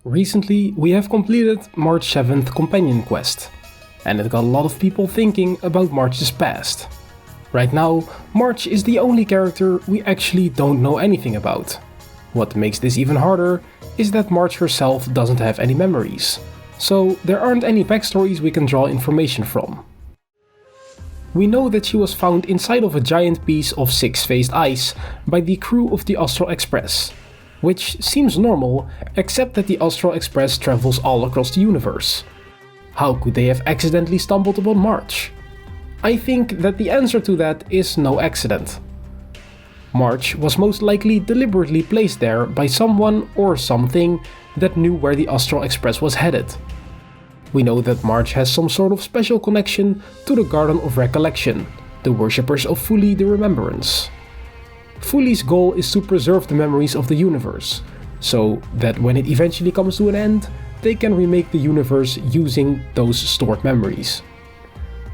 Recently, we have completed March 7th companion quest, and it got a lot of people thinking about March's past. Right now, March is the only character we actually don't know anything about. What makes this even harder is that March herself doesn't have any memories, so there aren't any backstories we can draw information from. We know that she was found inside of a giant piece of six-faced ice by the crew of the Astral Express, which seems normal, except that the Astral Express travels all across the universe. How could they have accidentally stumbled upon March? I think that the answer to that is no accident. March was most likely deliberately placed there by someone or something that knew where the Astral Express was headed. We know that March has some sort of special connection to the Garden of Recollection, the worshippers of Fuli the Remembrance. Fuli's goal is to preserve the memories of the universe, so that when it eventually comes to an end, they can remake the universe using those stored memories.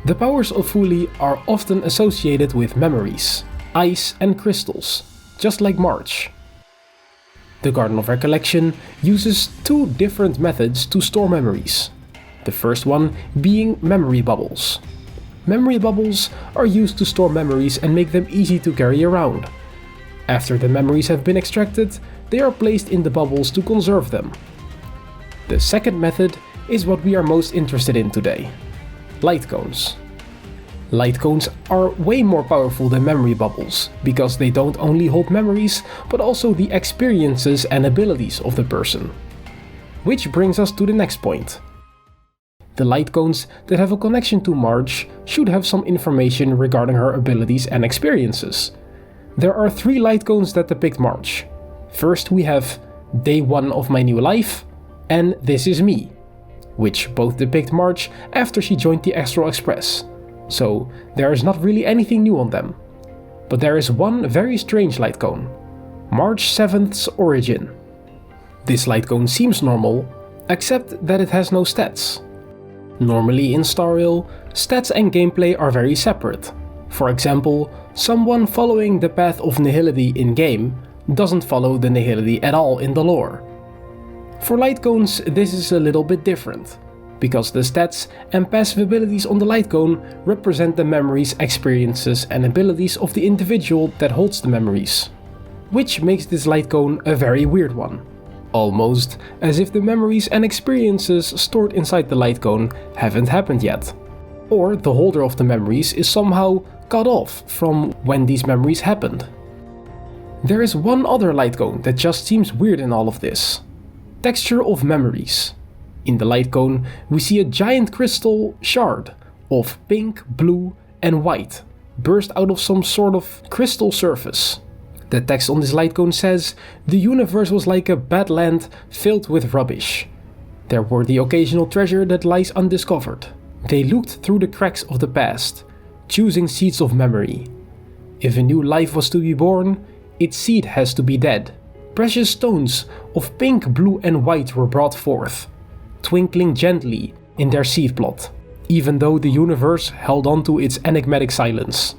The powers of Fuli are often associated with memories, ice and crystals, just like March. The Garden of Recollection uses two different methods to store memories. The first one being memory bubbles. Memory bubbles are used to store memories and make them easy to carry around. After the memories have been extracted, they are placed in the bubbles to conserve them. The second method is what we are most interested in today: light cones. Light cones are way more powerful than memory bubbles, because they don't only hold memories, but also the experiences and abilities of the person. Which brings us to the next point. The light cones that have a connection to March should have some information regarding her abilities and experiences. There are 3 light cones that depict March. First we have Day 1 of my new life and This is me, which both depict March after she joined the Astral Express, so there is not really anything new on them. But there is one very strange light cone, March 7th's origin. This light cone seems normal, except that it has no stats. Normally in Star Rail, stats and gameplay are very separate. For example, someone following the path of nihility in-game doesn't follow the nihility at all in the lore. For light cones, this is a little bit different, because the stats and passive abilities on the light cone represent the memories, experiences and abilities of the individual that holds the memories, which makes this light cone a very weird one. Almost as if the memories and experiences stored inside the light cone haven't happened yet, or the holder of the memories is somehow cut off from when these memories happened. There is one other light cone that just seems weird in all of this: texture of memories. In the light cone we see a giant crystal shard of pink, blue and white burst out of some sort of crystal surface. The text on this light cone says, "The universe was like a bad land filled with rubbish. There were the occasional treasure that lies undiscovered. They looked through the cracks of the past, choosing seeds of memory. If a new life was to be born, its seed has to be dead. Precious stones of pink, blue and white were brought forth, twinkling gently in their seed plot, even though the universe held on to its enigmatic silence."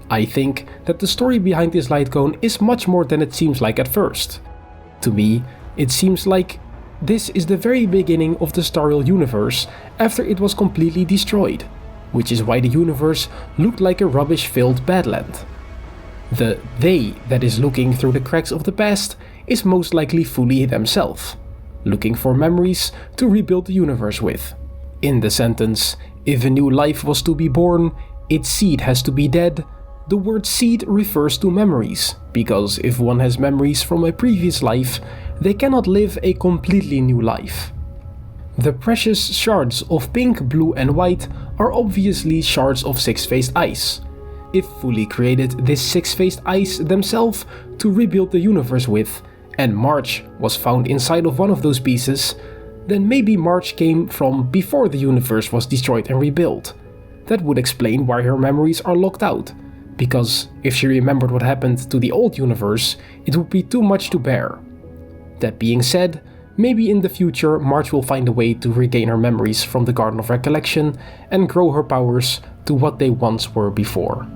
I think that the story behind this light cone is much more than it seems like at first. To me, it seems like this is the very beginning of the Star Rail universe after it was completely destroyed, which is why the universe looked like a rubbish-filled badland. The they that is looking through the cracks of the past is most likely Fuli themselves, looking for memories to rebuild the universe with. In the sentence, "If a new life was to be born, its seed has to be dead," the word seed refers to memories, because if one has memories from a previous life, they cannot live a completely new life. The precious shards of pink, blue and white are obviously shards of six-faced ice. If Fuli created this six-faced ice themselves to rebuild the universe with, and March was found inside of one of those pieces, then maybe March came from before the universe was destroyed and rebuilt. That would explain why her memories are locked out, because if she remembered what happened to the old universe, it would be too much to bear. That being said, maybe in the future March will find a way to regain her memories from the Garden of Recollection and grow her powers to what they once were before.